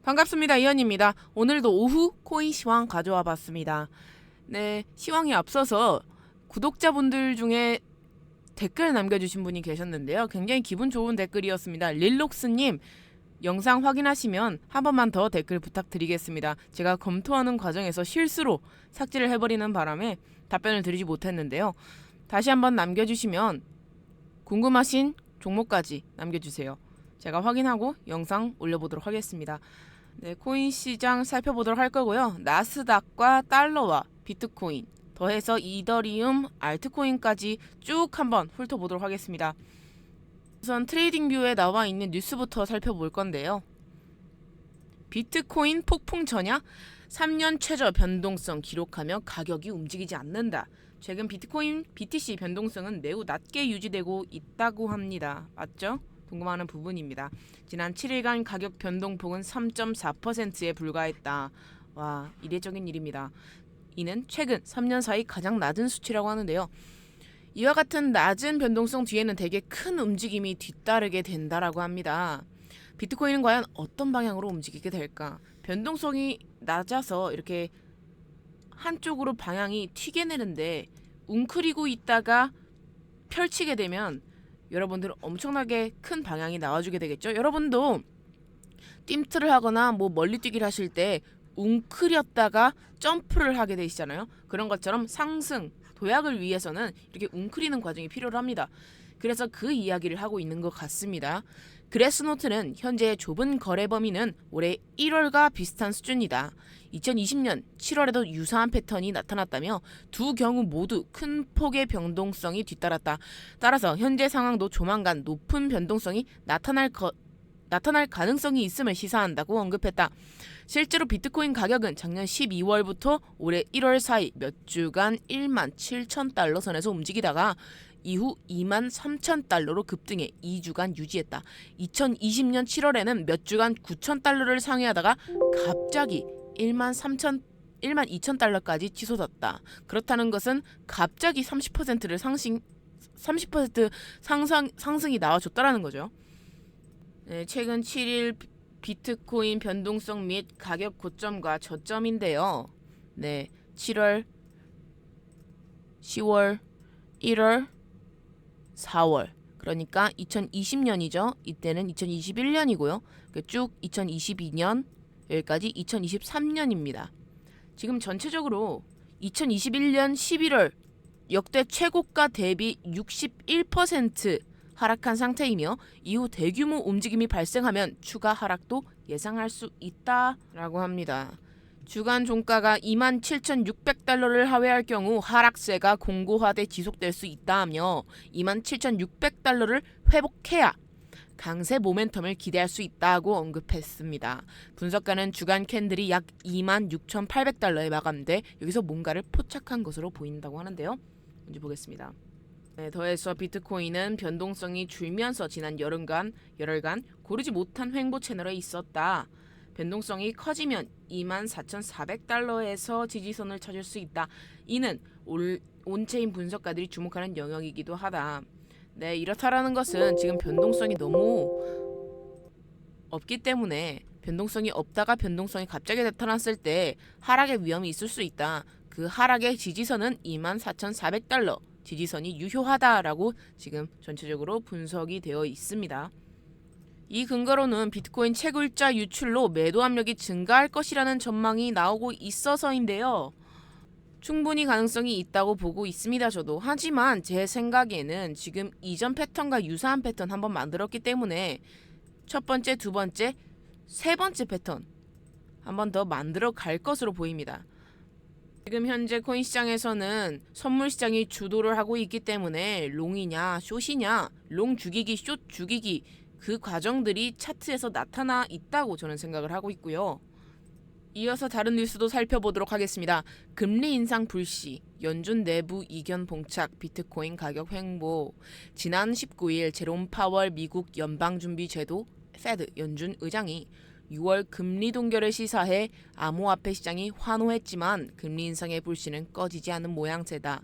반갑습니다. 이현입니다. 오늘도 오후 코인 시황 가져와 봤습니다. 네, 시황이 앞서서 구독자분들 중에 댓글 남겨주신 분이 계셨는데요. 굉장히 기분 좋은 댓글이었습니다. 릴록스님, 영상 확인하시면 한 번만 더 댓글 부탁드리겠습니다. 제가 검토하는 과정에서 실수로 삭제를 해버리는 바람에 답변을 드리지 못했는데요. 다시 한번 남겨주시면 궁금하신 종목까지 남겨주세요. 제가 확인하고 영상 올려보도록 하겠습니다. 네, 코인 시장 살펴보도록 할 거고요. 나스닥과 달러와 비트코인 더해서 이더리움, 알트코인까지 쭉 한번 훑어보도록 하겠습니다. 우선 트레이딩뷰에 나와 있는 뉴스부터 살펴볼 건데요. 비트코인 폭풍 전야? 3년 최저 변동성 기록하며 가격이 움직이지 않는다. 최근 비트코인 BTC 변동성은 매우 낮게 유지되고 있다고 합니다. 맞죠? 궁금하는 부분입니다. 지난 7일간 가격 변동폭은 3.4%에 불과했다. 와, 이례적인 일입니다. 이는 최근 3년 사이 가장 낮은 수치라고 하는데요. 이와 같은 낮은 변동성 뒤에는 되게 큰 움직임이 뒤따르게 된다라고 합니다. 비트코인은 과연 어떤 방향으로 움직이게 될까? 변동성이 낮아서 이렇게 한쪽으로 방향이 튀게 내는데 웅크리고 있다가 펼치게 되면 여러분들은 엄청나게 큰 방향이 나와주게 되겠죠. 여러분도 띵트를 하거나 멀리 뛰기를 하실 때 웅크렸다가 점프를 하게 되시잖아요. 그런 것처럼 상승, 도약을 위해서는 이렇게 웅크리는 과정이 필요합니다. 그래서 그 이야기를 하고 있는 것 같습니다. 그래스노트는 현재 좁은 거래 범위는 올해 1월과 비슷한 수준이다. 2020년 7월에도 유사한 패턴이 나타났다며 두 경우 모두 큰 폭의 변동성이 뒤따랐다. 따라서 현재 상황도 조만간 높은 변동성이 나타날 가능성이 있음을 시사한다고 언급했다. 실제로 비트코인 가격은 작년 12월부터 올해 1월 사이 몇 주간 1만 7천 달러 선에서 움직이다가 이후 2만 3천 달러로 급등해 2주간 유지했다. 2020년 7월에는 몇 주간 9천 달러를 상회하다가 갑자기 1만 2천 달러까지 치솟았다. 그렇다는 것은 갑자기 30%를 30% 상승이 나와줬다라는 거죠. 네, 최근 7일 비트코인 변동성 및 가격 고점과 저점인데요. 네, 7월, 10월, 1월, 4월. 그러니까 2020년이죠. 이때는 2021년이고요. 쭉 2022년 여기까지 2023년입니다. 지금 전체적으로 2021년 11월 역대 최고가 대비 61% 하락한 상태이며 이후 대규모 움직임이 발생하면 추가 하락도 예상할 수 있다라고 합니다. 주간 종가가 27,600달러를 하회할 경우 하락세가 공고화돼 지속될 수 있다며 27,600달러를 회복해야 강세 모멘텀을 기대할 수 있다고 언급했습니다. 분석가는 주간 캔들이 약 26,800달러에 마감돼 여기서 뭔가를 포착한 것으로 보인다고 하는데요. 먼저 보겠습니다. 네, 더해서 비트코인은 변동성이 줄면서 지난 열흘간 고르지 못한 횡보 채널에 있었다. 변동성이 커지면 24,400달러에서 지지선을 찾을 수 있다. 이는 온체인 분석가들이 주목하는 영역이기도 하다. 네, 이렇다라는 것은 지금 변동성이 너무 없기 때문에 변동성이 없다가 변동성이 갑자기 나타났을 때 하락의 위험이 있을 수 있다. 그 하락의 지지선은 24,400달러 지지선이 유효하다라고 지금 전체적으로 분석이 되어 있습니다. 이 근거로는 비트코인 채굴자 유출로 매도 압력이 증가할 것이라는 전망이 나오고 있어서인데요. 충분히 가능성이 있다고 보고 있습니다. 저도. 하지만 제 생각에는 지금 이전 패턴과 유사한 패턴 한번 만들었기 때문에 첫 번째, 두 번째, 세 번째 패턴 한번 더 만들어 갈 것으로 보입니다. 지금 현재 코인 시장에서는 선물 시장이 주도를 하고 있기 때문에 롱이냐 숏이냐 롱 죽이기 숏 죽이기 그 과정들이 차트에서 나타나 있다고 저는 생각을 하고 있고요. 이어서 다른 뉴스도 살펴보도록 하겠습니다. 금리 인상 불씨, 연준 내부 이견 봉착, 비트코인 가격 횡보. 지난 19일 제롬 파월 미국 연방준비제도 페드 연준 의장이 6월 금리 동결을 시사해 암호화폐 시장이 환호했지만 금리 인상의 불씨는 꺼지지 않은 모양새다.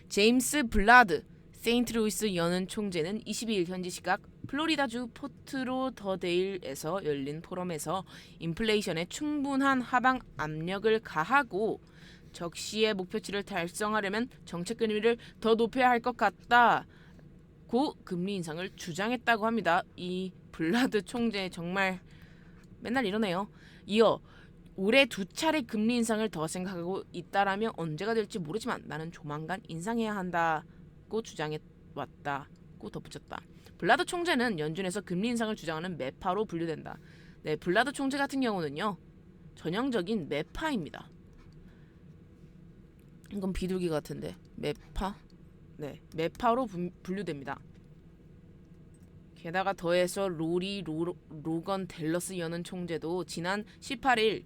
제임스 블라드 세인트루이스 연은 총재는 22일 현지 시각 플로리다주 포트로더데일에서 열린 포럼에서 인플레이션에 충분한 하방 압력을 가하고 적시의 목표치를 달성하려면 정책 금리를 더 높여야 할 것 같다고 금리 인상을 주장했다고 합니다. 이 블라드 총재 정말 맨날 이러네요. 이어 올해 2차례 금리 인상을 더 생각하고 있다라며 언제가 될지 모르지만 나는 조만간 인상해야 한다고 주장해왔다고 덧붙였다. 블라드 총재는 연준에서 금리 인상을 주장하는 매파로 분류된다. 네, 블라드 총재 같은 경우는요. 전형적인 매파입니다. 이건 비둘기 같은데 매파? 네, 매파로 분류됩니다. 게다가 더해서 로건 댈러스 여는 총재도 지난 18일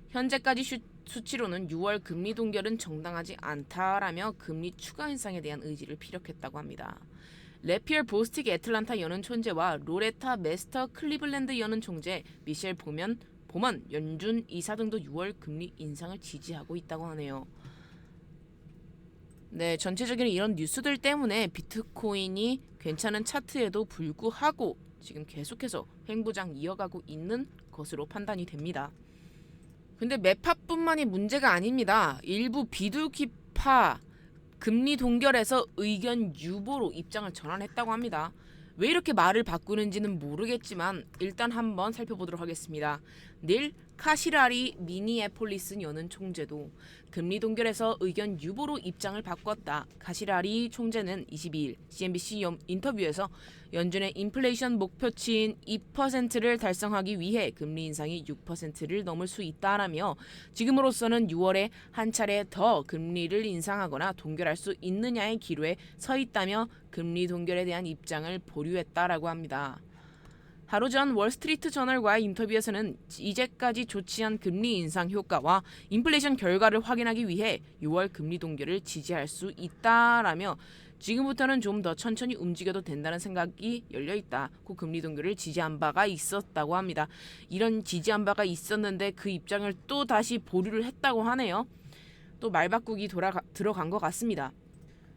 현재까지 수치로는 6월 금리 동결은 정당하지 않다라며 금리 추가 인상에 대한 의지를 피력했다고 합니다. 레피얼 보스틱 애틀란타 여는 총재와 로레타 메스터 클리블랜드 여는 총재, 미셸 보먼 연준 이사 등도 6월 금리 인상을 지지하고 있다고 하네요. 네, 전체적인 이런 뉴스들 때문에 비트코인이 괜찮은 차트에도 불구하고 지금 계속해서 횡보장 이어가고 있는 것으로 판단이 됩니다. 근데 매파뿐만이 문제가 아닙니다. 일부 비둘기파 금리 동결에서 의견 유보로 입장을 전환했다고 합니다. 왜 이렇게 말을 바꾸는지는 모르겠지만 일단 한번 살펴보도록 하겠습니다. 닐 카시라리 미니애폴리스 여는 총재도 금리 동결에서 의견 유보로 입장을 바꿨다. 카시라리 총재는 22일 CNBC 인터뷰에서 연준의 인플레이션 목표치인 2%를 달성하기 위해 금리 인상이 6%를 넘을 수 있다라며 지금으로서는 6월에 한 차례 더 금리를 인상하거나 동결할 수 있느냐의 기로에 서 있다며 금리 동결에 대한 입장을 보류했다라고 합니다. 하루 전 월스트리트 저널과의 인터뷰에서는 이제까지 조치한 금리 인상 효과와 인플레이션 결과를 확인하기 위해 6월 금리 동결을 지지할 수 있다라며 지금부터는 좀 더 천천히 움직여도 된다는 생각이 열려있다. 그 금리 동결을 지지한 바가 있었다고 합니다. 이런 지지한 바가 있었는데 그 입장을 또 다시 보류를 했다고 하네요. 또 말바꾸기 들어간 것 같습니다.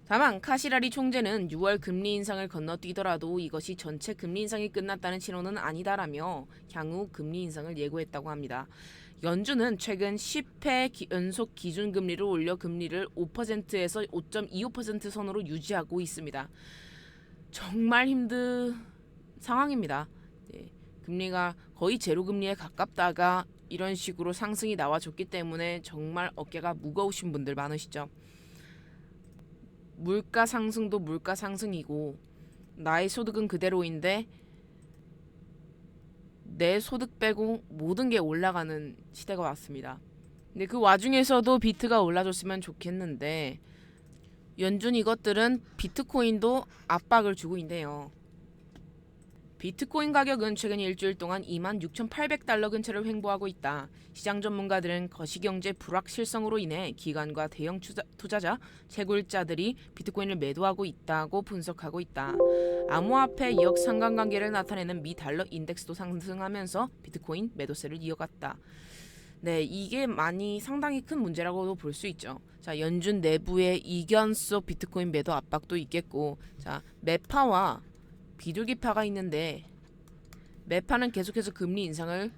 다만 카시라리 총재는 6월 금리 인상을 건너뛰더라도 이것이 전체 금리 인상이 끝났다는 신호는 아니다라며 향후 금리 인상을 예고했다고 합니다. 연준은 최근 10회 연속 기준금리를 올려 금리를 5%에서 5.25% 선으로 유지하고 있습니다. 정말 힘든 상황입니다. 네, 금리가 거의 제로금리에 가깝다가 이런 식으로 상승이 나와줬기 때문에 정말 어깨가 무거우신 분들 많으시죠. 물가 상승도 물가 상승이고 나의 소득은 그대로인데 내 소득 빼고 모든 게 올라가는 시대가 왔습니다. 근데 그 와중에서도 비트가 올라줬으면 좋겠는데 연준 이것들은 비트코인도 압박을 주고 있네요. 비트코인 가격은 최근 일주일 동안 26,800달러 근처를 횡보하고 있다. 시장 전문가들은 거시경제 불확실성으로 인해 기관과 대형 투자자, 채굴자들이 비트코인을 매도하고 있다고 분석하고 있다. 암호화폐 역상관관계를 나타내는 미 달러 인덱스도 상승하면서 비트코인 매도세를 이어갔다. 네, 이게 상당히 큰 문제라고도 볼 수 있죠. 자, 연준 내부의 이견 속 비트코인 매도 압박도 있겠고, 자, 매파와 비둘기파가 있는데 매파는 계속해서 금리 인상을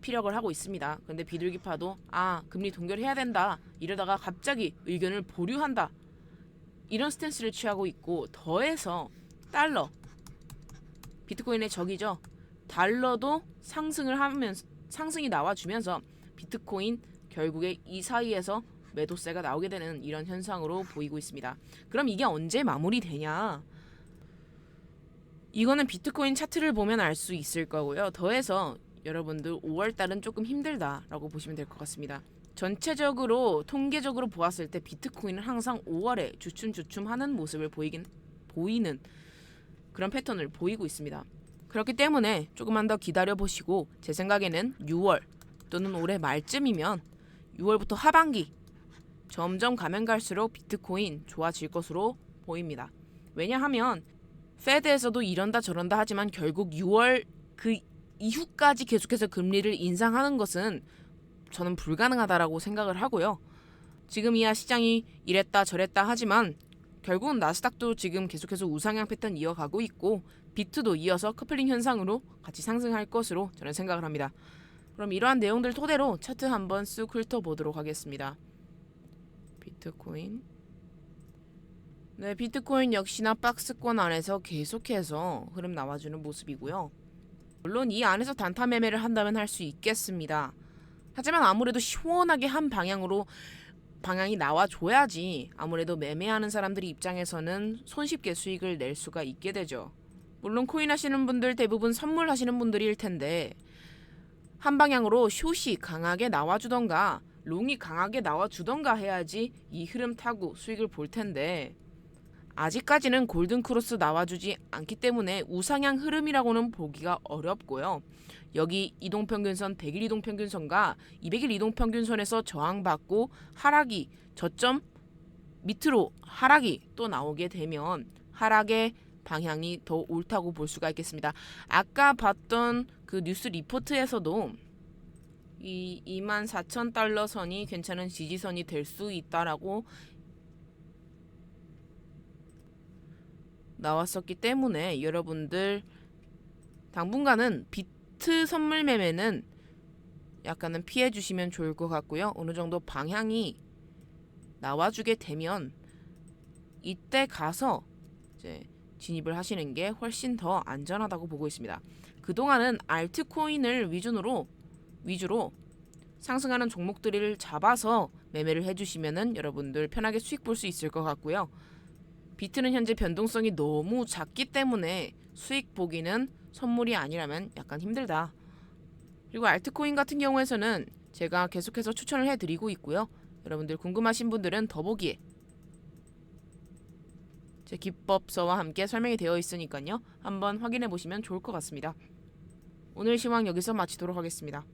피력을 하고 있습니다. 그런데 비둘기파도 금리 동결해야 된다 이러다가 갑자기 의견을 보류한다 이런 스탠스를 취하고 있고 더해서 달러 비트코인의 적이죠. 달러도 상승이 나와주면서 비트코인 결국에 이 사이에서 매도세가 나오게 되는 이런 현상으로 보이고 있습니다. 그럼 이게 언제 마무리되냐? 이거는 비트코인 차트를 보면 알 수 있을 거고요. 더해서 여러분들 5월달은 조금 힘들다라고 보시면 될 것 같습니다. 전체적으로 통계적으로 보았을 때 비트코인은 항상 5월에 주춤주춤하는 모습을 보이는 그런 패턴을 보이고 있습니다. 그렇기 때문에 조금만 더 기다려보시고 제 생각에는 6월 또는 올해 말쯤이면 6월부터 하반기 점점 가면 갈수록 비트코인 좋아질 것으로 보입니다. 왜냐하면 페드에서도 이런다 저런다 하지만 결국 6월 그 이후까지 계속해서 금리를 인상하는 것은 저는 불가능하다라고 생각을 하고요. 지금이야 시장이 이랬다 저랬다 하지만 결국은 나스닥도 지금 계속해서 우상향 패턴 이어가고 있고 비트도 이어서 커플링 현상으로 같이 상승할 것으로 저는 생각을 합니다. 그럼 이러한 내용들 토대로 차트 한번 쑥 훑어보도록 하겠습니다. 비트코인. 네, 비트코인 역시나 박스권 안에서 계속해서 흐름 나와주는 모습이고요. 물론 이 안에서 단타 매매를 한다면 할 수 있겠습니다. 하지만 아무래도 시원하게 한 방향이 나와줘야지 아무래도 매매하는 사람들이 입장에서는 손쉽게 수익을 낼 수가 있게 되죠. 물론 코인 하시는 분들 대부분 선물 하시는 분들일 텐데 한 방향으로 숏이 강하게 나와주던가 롱이 강하게 나와주던가 해야지 이 흐름 타고 수익을 볼 텐데 아직까지는 골든크로스 나와주지 않기 때문에 우상향 흐름이라고는 보기가 어렵고요. 여기 이동평균선 100일 이동평균선과 200일 이동평균선에서 저항받고 하락이 저점 밑으로 하락이 또 나오게 되면 하락의 방향이 더 옳다고 볼 수가 있겠습니다. 아까 봤던 그 뉴스 리포트에서도 이 24,000달러 선이 괜찮은 지지선이 될 수 있다라고 나왔었기 때문에 여러분들 당분간은 비트 선물 매매는 약간은 피해 주시면 좋을 것 같고요. 어느 정도 방향이 나와주게 되면 이때 가서 이제 진입을 하시는 게 훨씬 더 안전하다고 보고 있습니다. 그동안은 알트코인을 위주로 상승하는 종목들을 잡아서 매매를 해주시면은 여러분들 편하게 수익 볼 수 있을 것 같고요. 비트는 현재 변동성이 너무 작기 때문에 수익 보기는 선물이 아니라면 약간 힘들다. 그리고 알트코인 같은 경우에서는 제가 계속해서 추천을 해드리고 있고요. 여러분들 궁금하신 분들은 더보기에 제 기법서와 함께 설명이 되어 있으니까요. 한번 확인해 보시면 좋을 것 같습니다. 오늘 시황 여기서 마치도록 하겠습니다.